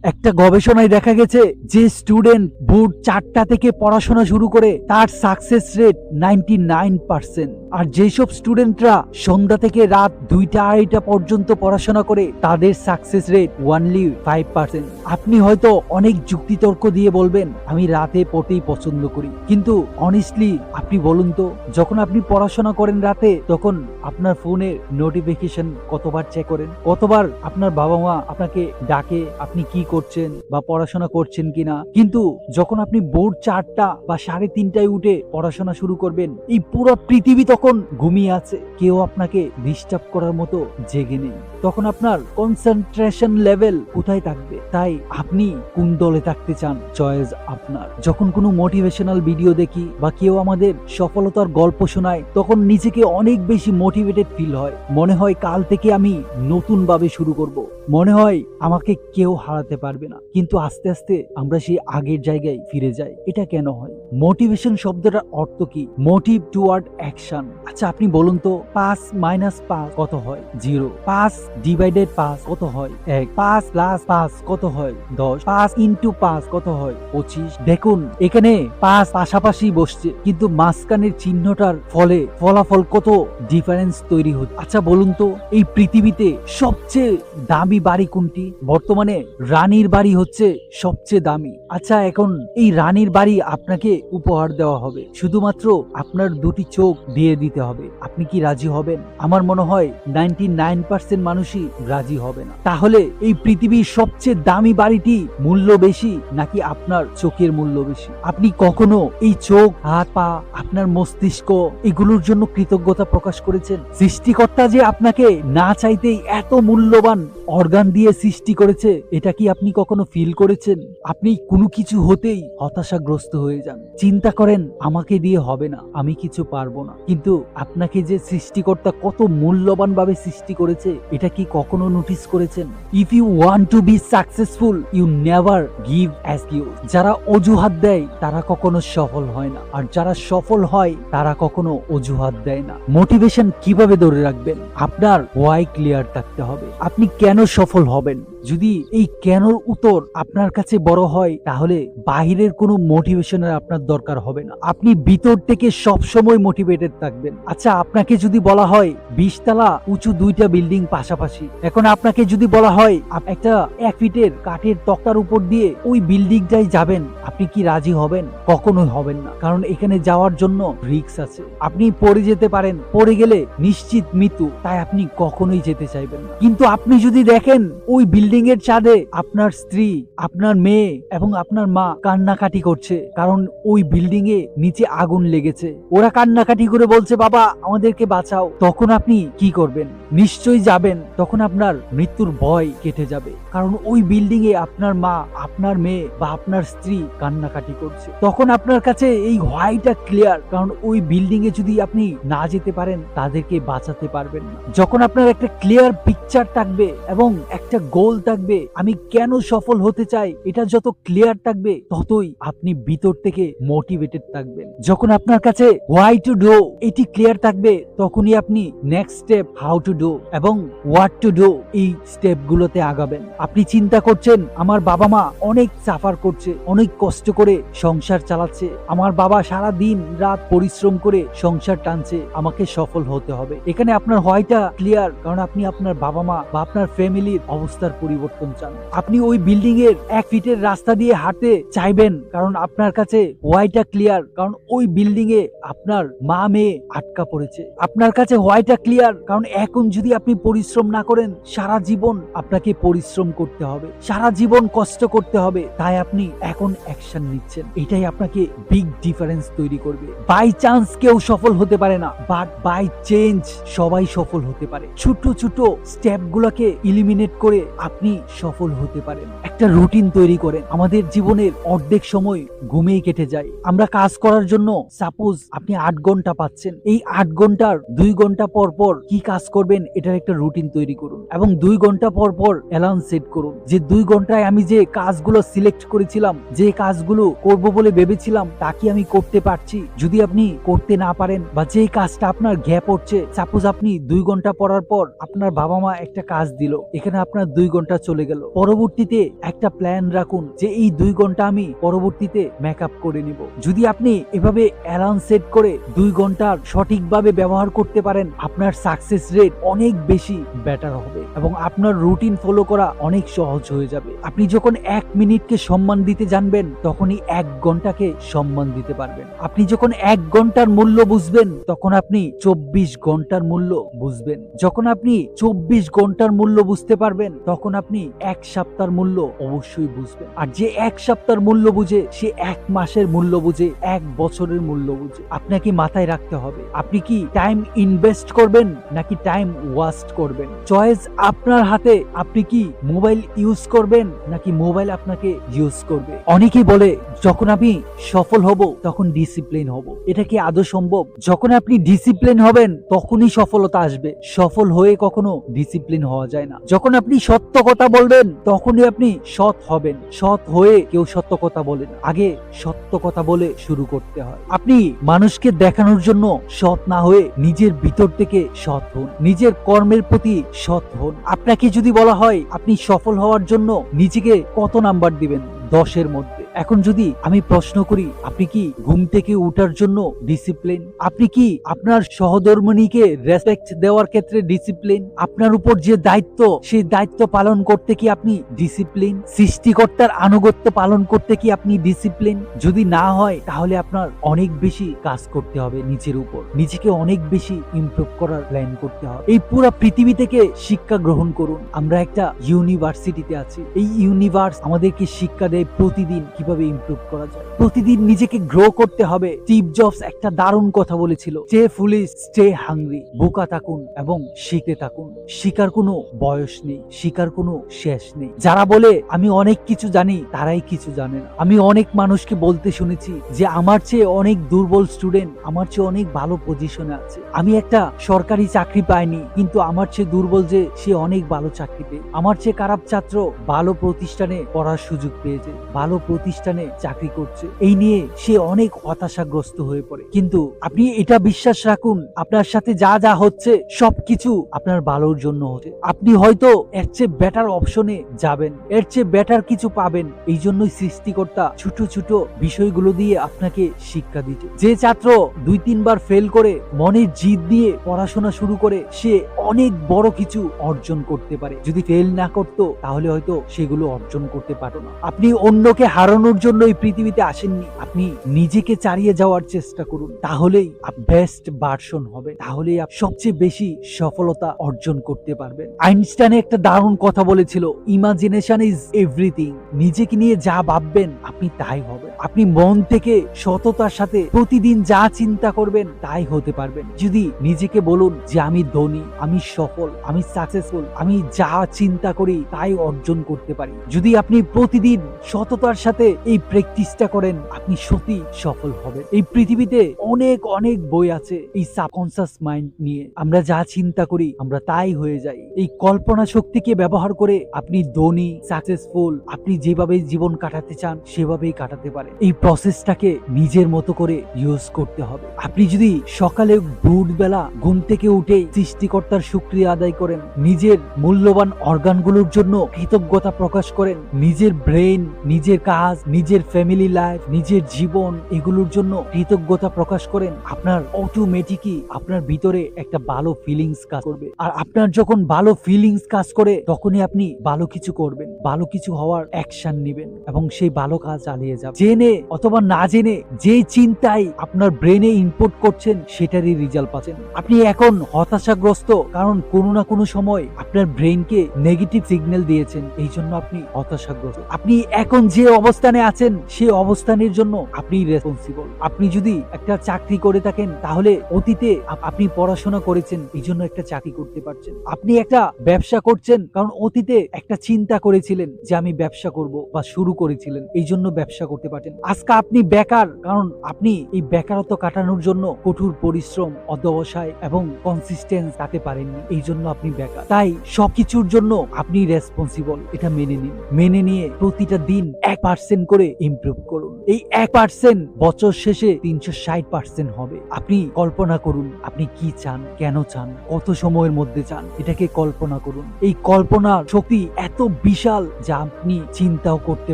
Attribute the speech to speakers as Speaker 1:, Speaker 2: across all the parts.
Speaker 1: একটা গবেষণায় দেখা গেছে যে স্টুডেন্ট ভোর 4টা থেকে পড়াশোনা শুরু করে তার সাকসেস রেট 99%। আর যেসব স্টুডেন্টরা সন্ধ্যা থেকে রাত 2টা-2:30 পর্যন্ত পড়াশোনা করে তাদের সাকসেস রেট অনলি 5%। আপনি হয়তো অনেক যুক্তিতর্ক দিয়ে বলবেন আমি রাতে পড়তেই পছন্দ করি, কিন্তু অনেস্টলি আপনি বলুন তো, যখন আপনি পড়াশোনা করেন রাতে তখন আপনার ফোনের নোটিফিকেশন কতবার চেক করেন? কতবার আপনার বাবা মা আপনাকে ডাকে আপনি কি করছেন বা পড়াশোনা করছেন কিনা? কিন্তু যখন আপনি ভোর 4টা বা 3:30টায় উঠে পড়াশোনা শুরু করবেন, এই পুরো পৃথিবী তখন ঘুমিয়ে আছে, কেউ আপনাকে ডিস্টার্ব করার মতো জেগে নেই। তখন আপনার কনসেন্ট্রেশন লেভেল কোথায় থাকবে? তাই আপনি কোন দলে থাকতে চান, চয়েস আপনার। যখন কোনো মোটিভেশনাল ভিডিও দেখি বা কেউ আমাদের সফলতার গল্প শোনায় তখন নিজেকে অনেক বেশি মোটিভেটেড ফিল হয়। মনে হয় কাল থেকে আমি নতুন ভাবে শুরু করব, মনে হয় আমাকে কেউ হারাতে পারবে না। কিন্তু আস্তে আস্তে আমরা সেই আগের জায়গায় ফিরে যাই। এটা কেন হয়? মোটিভেশন শব্দটার অর্থ কি? Motive toward action. আচ্ছা আপনি বলুন তো, 5 - 5 কত হয়? 0। 5 ডিভাইডেড 5 কত হয়? 1। 5 প্লাস 5 কত হয়? 10। 5 ইন্টু 5 কত হয়? 25। দেখুন এখানে 5 পাশাপাশি বসছে, কিন্তু মাঝখানের চিহ্নটার ফলে ফলাফল কত ডিফারেন্স তৈরি হচ্ছে। আচ্ছা বলুন তো, এই পৃথিবীতে সবচেয়ে দামি বাড়ি কোনটি? বর্তমানে রানীর বাড়ি হচ্ছে সবচেয়ে দামি। আচ্ছা এখন এই রানীর বাড়ি আপনাকে উপহার দেওয়া হবে, শুধুমাত্র আপনার 2টি চোখ দিয়ে দিতে হবে। আপনি কি রাজি হবেন? আমার মনে হয় 99% মানুষই রাজি হবে না। তাহলে এই পৃথিবীর সবচেয়ে দামি বাড়িটি মূল্য বেশি নাকি আপনার চোখের মূল্য বেশি? আপনি কখনো এই চোখ, হাত, পা, আপনার মস্তিষ্ক এগুলোর জন্য কৃতজ্ঞতা প্রকাশ করেছেন? সৃষ্টিকর্তা যে আপনাকে না চাইতেই এত মূল্যবান অর্গান দিয়ে সৃষ্টি করেছে, এটা কি আপনি কখনো ফিল করেছেন? আপনি কোনো কিছু হতেই হতাশাগ্রস্ত হয়ে যান, চিন্তা করেন আমাকে দিয়ে হবে না, আমি কিছু পারবো না। কিন্তু আপনাকে যে সৃষ্টিকর্তা কত মূল্যবান ভাবে সৃষ্টি করেছে, এটা কি কখনো নোটিস করেছেন? If you want to be successful you never give excuse. যারা অজুহাত দেয় তারা কখনো সফল হয় না, আর যারা সফল হয় তারা কখনো অজুহাত দেয় না। মোটিভেশন কিভাবে ধরে রাখবেন? আপনার ওয়াই ক্লিয়ার থাকতে হবে। আপনি কেন সফল হবেন? যদি এই কেনর উত্তর আপনার কাছে বড় হয় তাহলে বাহিরের কোনো মোটিভেশনের আপনার দরকার হবে না। আপনি ভিতর থেকে সব সময় মোটিভেটেড থাকবেন। আচ্ছা আপনাকে যদি বলা হয় 20 তলা উঁচু 2টা বিল্ডিং পাশাপাশি, এখন আপনাকে যদি বলা হয় একটা 1 ফিটের কাঠের তক্তার উপর দিয়ে ওই বিল্ডিংটাই যাবেন, আপনি কি রাজি হবেন? কখনোই হবেন না, কারণ এখানে যাওয়ার জন্য রিস্ক আছে। আপনি পড়ে যেতে পারেন, পড়ে গেলে নিশ্চিত মৃত্যু, তাই আপনি কখনোই যেতে চাইবেন না। কিন্তু আপনি যদি দেখেন ওই বিল্ডিং এর ছাদে আপনার স্ত্রী, আপনার মেয়ে এবং আপনার মা কান্নাকাটি করছে, কারণ ওই বিল্ডিং এ নিচে আগুন লেগেছে, ওরা কান্নাকাটি করে বলছে বাবা আমাদেরকে বাঁচাও, তখন আপনি কি করবেন? নিশ্চয়ই যাবেন। তখন আপনার মৃত্যুর ভয় কেটে যাবে, কারণ ওই বিল্ডিং এ আপনার মা, আপনার মেয়ে বা আপনার স্ত্রী কান্নাকাটি করছে। তখন আপনার কাছে এই হোয়াইটা ক্লিয়ার, কারণ ওই বিল্ডিং এ যদি আপনি না যেতে পারেন তাদেরকে বাঁচাতে পারবেন না। যখন আপনার একটা ক্লিয়ার পিকচার থাকবে এবং একটা গোল থাকবে, আমি কেন সফল হতে চাই, এটা যত ক্লিয়ার থাকবে ততই আপনি ভিতর থেকে মোটিভেটেড থাকবেন। যখন আপনার কাছে হোয়াই টু ডু এটি ক্লিয়ার থাকবে, তখনই আপনি next step how to do এবং হোয়াট টু ডু এই স্টেপ গুলোতে আগাবেন। আপনি চিন্তা করছেন আমার বাবা মা অনেক সাফার করছে, অনেক কষ্ট করে সংসার চালাচ্ছে, আমার বাবা সারা দিন রাত পরিশ্রম করে সংসার টানছে, আমাকে সফল হতে হবে। এখানে আপনার হোয়াইটা ক্লিয়ার, কারণ আপনি আপনার বাবা মা বা আপনার ফ্যামিলির অবস্থার পরিবর্তন চান। আপনি ওই বিল্ডিং এর 1 ফিটের রাস্তা দিয়ে হাঁটতে চাইবেন, কারণ আপনার কাছে হোয়াইটা ক্লিয়ার, কারণ ওই বিল্ডিং এ আপনার মা মেয়ে আটকা পড়েছে। আপনার কাছে হোয়াইটা ক্লিয়ার, কারণ এখন যদি আপনি পরিশ্রম না করেন সারা জীবন আপনাকে পরিশ্রম করতে হবে, সারা জীবন কষ্ট করতে হবে, তাই আপনি এখন অ্যাকশন নিচ্ছেন। এটাই আপনাকে বিগ ডিফারেন্স তৈরি করবে। বাই চান্স কেউ সফল হতে পারে না, বাট বাই চেঞ্জ সবাই সফল হতে পারে। ছোট ছোট স্টেপ গুলাকে ইলিমিনেট করে আপনি সফল হতে পারেন। একটা রুটিন তৈরি করেন। আমাদের জীবনের অর্ধেক সময় ঘুমিয়ে কেটে যায়। আমরা কাজ করার জন্য সাপোজ আপনি 8 ঘন্টা পাচ্ছেন, এই 8 ঘন্টার 2 ঘন্টা পর পর কি কাজ করবেন এটার একটা রুটিন তৈরি করুন, এবং 2 ঘন্টা পর পর অ্যালার্ম সেট করুন যে 2 ঘন্টায় আমি যে কাজগুলো সিলেক্ট করেছিলাম, যে কাজগুলো করব বলে ভেবেছিলাম তা কি আমি করতে পারছি। যদি আপনি করতে না পারেন বা যে কাজটা আপনার গ্যাপ হচ্ছে, সাপোজ আপনি 2 ঘন্টা পড়ার পর আপনার বাবা মা একটা কাজ দিল, এখানে আপনার 2 ঘন্টা ঘন্টা চলে গেল। পরবর্তীতে একটা প্ল্যান রাখুন যে এই 2 ঘন্টা আমি পরবর্তীতে মেকআপ করে নিব। যদি আপনি এভাবে অ্যালার্ম সেট করে 2 ঘন্টার সঠিকভাবে ব্যবহার করতে পারেন, আপনার সাকসেস রেট অনেক বেশি বেটার হবে এবং আপনার রুটিন ফলো করা অনেক সহজ হয়ে যাবে। আপনি যখন 1 মিনিটকে সম্মান দিতে জানবেন, তখনই 1 ঘন্টাকে সম্মান দিতে পারবেন। আপনি যখন 1 ঘন্টার মূল্য বুঝবেন, তখন আপনি 24 ঘন্টার মূল্য বুঝবেন। যখন আপনি 24 ঘন্টার মূল্য বুঝতে পারবেন, তখন আপনি 1 সপ্তাহের মূল্য অবশ্যই বুঝবেন। আর যে 1 সপ্তাহের মূল্য বুঝে, সে 1 মাসের মূল্য বুঝে, 1 বছরের মূল্য বুঝে। আপনাকে মাথায় রাখতে হবে, আপনি কি টাইম ইনভেস্ট করবেন নাকি টাইম ওয়েস্ট করবেন। চয়েস আপনার হাতে। আপনি কি মোবাইল ইউজ করবেন নাকি মোবাইল আপনাকে ইউজ করবে। অনেকেই বলে যখন আমি সফল হব তখন ডিসিপ্লিন হব। এটা কি আদৌ সম্ভব? যখন আপনি ডিসিপ্লিন হবেন তখনই সফলতা আসবে। সফল হয়ে কখনো ডিসিপ্লিন হওয়া যায় না। যখন আপনি সত্য কথা বলবেন তখনই আপনি সৎ হবেন। সৎ হয়ে কেউ সত্য কথা বলে না, আগে সত্য কথা বলে শুরু করতে হয়। আপনি মানুষকে দেখানোর জন্য সৎ না হয়ে নিজের ভিতর থেকে সৎ হন, নিজের কর্মের প্রতি সৎ হন। আপনাকে যদি বলা হয় আপনি সফল হওয়ার জন্য নিজেকে কত নাম্বার দিবেন 10-এর মধ্যে? এখন যদি আমি প্রশ্ন করি, আপনি কি ঘুম থেকে উঠার জন্য ডিসিপ্লিন? আপনি কি আপনার সহধর্মিণীকে রেসপেক্ট দেওয়ার ক্ষেত্রে ডিসিপ্লিন? আপনার উপর যে দায়িত্ব, সেই দায়িত্ব পালন করতে কি আপনি ডিসিপ্লিন? সৃষ্টিকর্তার আনুগত্য পালন করতে কি আপনি ডিসিপ্লিন? যদি না হয়, তাহলে আপনার অনেক বেশি কাজ করতে হবে নিজের উপর, নিজেকে অনেক বেশি ইমপ্রুভ করার প্ল্যান করতে হবে। এই পুরো পৃথিবী থেকে শিক্ষা গ্রহণ করুন। আমরা একটা ইউনিভার্সিটিতে আছি। এই ইউনিভার্স আমাদেরকে শিক্ষা দেয় প্রতিদিন কিভাবে ইমপ্রুভ করা যায়। প্রতিদিন নিজেকে গ্রো করতে হবে। স্টিভ জবস একটা দারুণ কথা বলেছিল, স্টে ফুলিশ, স্টে হাংরি। বোকা থাকুন এবং শিখতে থাকুন। শিখার কোনো বয়স নেই, শিখার কোনো শেষ নেই। যারা বলে আমি অনেক কিছু জানি, তারাই কিছু জানে না। আমি অনেক মানুষকে বলতে শুনেছি যে আমার চেয়ে অনেক দুর্বল স্টুডেন্ট আমার চেয়ে অনেক ভালো পজিশনে আছে। আমি একটা সরকারি চাকরি পাইনি, কিন্তু আমার চেয়ে দুর্বল যে সে অনেক ভালো চাকরি পেয়ে। আমার চেয়ে খারাপ ছাত্র ভালো প্রতিষ্ঠানে পড়ার সুযোগ পেয়েছে, ভালো প্রতিষ্ঠানে চাকরি করছে। এই নিয়ে সে অনেক হতাশাগ্রস্ত হয়ে পড়ে। কিন্তু আপনি এটা বিশ্বাস রাখুন, আপনার সাথে যা যা হচ্ছে সবকিছু আপনার ভালোর জন্য হচ্ছে। আপনি হয়তো এর চেয়ে বেটার অপশনে যাবেন, এর চেয়ে বেটার কিছু পাবেন। এই জন্যই সৃষ্টিকর্তা ছোট ছোট বিষয়গুলো দিয়ে আপনাকে শিক্ষা দিচ্ছে। যে ছাত্র 2-3 বার ফেল করে মনের জিদ দিয়ে পড়াশোনা শুরু করে, সে অনেক বড় কিছু অর্জন করতে পারে। যদি ফেল না করতো, তাহলে হয়তো সেগুলো অর্জন করতে পারতো না। আপনি অন্যকে হারানোর জন্য এই পৃথিবীতে আসেননি, আপনি নিজেকে চালিয়ে যাওয়ার চেষ্টা করুন। তাহলেই বেস্ট ভার্সন হবে, তাহলেই আপনি সবচেয়ে বেশি সফলতা অর্জন করতে পারবেন। আইনস্টাইন একটা দারুণ কথা বলেছিল, ইমাজিনেশন ইজ এভরিথিং। নিজেকে নিয়ে যা ভাববেন আপনি তাই হবে। আপনি মন থেকে সততার সাথে প্রতিদিন যা চিন্তা করবেন তাই হতে পারবেন। যদি নিজেকে বলুন যে আমি ধনী, আমি সফল, আমি সাকসেসফুল, আমি যা চিন্তা করি তাই অর্জন করতে পারি। যদি আপনি প্রতিদিন সততার সাথে এই প্র্যাকটিসটা করেন, আপনি সত্যি সফল হবেন। এই পৃথিবীতে অনেক অনেক বই আছে এই সাবকনসিয়াস মাইন্ড নিয়ে। আমরা যা চিন্তা করি আমরা তাই হয়ে যাই। এই কল্পনা শক্তিকে ব্যবহার করে আপনি ধনী, সাকসেসফুল, আপনি যেভাবে জীবন কাটাতে চান সেভাবেই কাটাতে পারেন। এই প্রসেসটাকে নিজের মতো করে ইউজ করতে হবে। আপনি যদি সকালে ভোরবেলা ঘুম থেকে উঠে সৃষ্টিকর্তার শুকরিয়া আদায় করেন, নিজের মূল্যবান অর্গানগুলোর জন্য কৃতজ্ঞতা প্রকাশ করেন, নিজের ব্রেন, নিজের কাজ, নিজের ফ্যামিলি লাইফ, নিজের জীবন, এগুলোর জন্য কৃতজ্ঞতা প্রকাশ করেন, আপনার অটোমেটিকই আপনার ভিতরে একটা ভালো ফিলিংস কাজ করবে। আর আপনার যখন ভালো ফিলিংস কাজ করে, তখনই আপনি ভালো কিছু করবেন, ভালো কিছু হওয়ার অ্যাকশন নেবেন এবং সেই ভালো কাজ চালিয়ে যাবেন। জেনে অথবা না জেনে যে চিন্তাই আপনার ব্রেনে ইনপুট করছেন, সেটারই রেজাল্ট পাচ্ছেন। আপনি এখন হতাশাগ্রস্ত, কারণ কোনো না কোনো সময় আপনার ব্রেনকে নেগেটিভ সিগন্যাল দিয়েছেন, এই জন্য আপনি হতাশাগ্রস্ত। আপনি এখন যে অবস্থানে আছেন, সেই অবস্থানের জন্য আপনি রেসপন্সিবল। আপনি যদি একটা চাকরি করে থাকেন, তাহলে অতীতে আপনি পড়াশোনা করেছেন, এই জন্য একটা চাকরি করতে পারছেন। আপনি একটা ব্যবসা করছেন, কারণ অতীতে একটা চিন্তা করেছিলেন যে আমি ব্যবসা করব, বা শুরু করেছিলেন, এই জন্য ব্যবসা করতে পারছেন। আজকে আপনি বেকার, কারণ আপনি এই বেকারত্ব কাটানোর জন্য কঠোর পরিশ্রম, অধ্যবসায় এবং কনসিস্টেন্স রাখতে পারেননি, এই জন্য আপনি বেকার। তাই সবকিছুর জন্য আপনি রেসপন্সিবল, এটা মেনে নিন। মেনে নিয়ে প্রতিটা দিন 1% 1% করে ইমপ্রুভ করুন। এই 1% বছর শেষে 360% হবে। আপনি কল্পনা করুন আপনি কি চান, কেন চান, কত সময়ের মধ্যে চান, এটাকে কল্পনা করুন। এই কল্পনার শক্তি এত বিশাল যা আপনি চিন্তাও করতে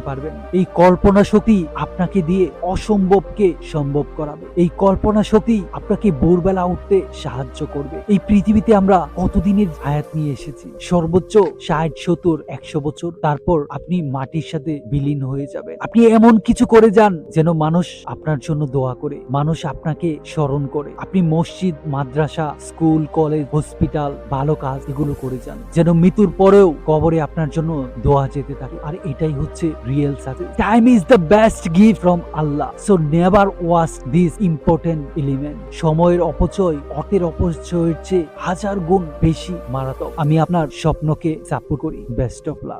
Speaker 1: পারবেন। এই কল্পনা শক্তি আপনাকে দিয়ে অসম্ভবকে সম্ভব করাবে। এই কল্পনা শক্তি আপনাকে ভোরবেলা উঠতে সাহায্য করবে। এই পৃথিবীতে আমরা কতদিনের হায়াত নিয়ে এসেছি? সর্বোচ্চ 60, 70, 100 বছর। তারপর আপনি মাটির সাথে বিলীন হয়ে যাবেন। আপনি এমন কিছু করে যান যেন মানুষ আপনার জন্য দোয়া করে, মানুষ আপনাকে স্মরণ করে। আপনি মসজিদ, মাদ্রাসা, স্কুল, কলেজ, হসপিটাল, ভালো কাজ এগুলো করে যান যেন মৃত্যুর পরেও কবরে আপনার জন্য দোয়া যেতে থাকে। আর এটাই হচ্ছে real success. Time is the best gift from Allah, so never waste this important element. সময়ের অপচয় অর্থের অপচয়ের চেয়ে 1000 গুণ বেশি মারাত্মক। আমি আপনার স্বপ্নকে সাপোর্ট করি। Best of luck.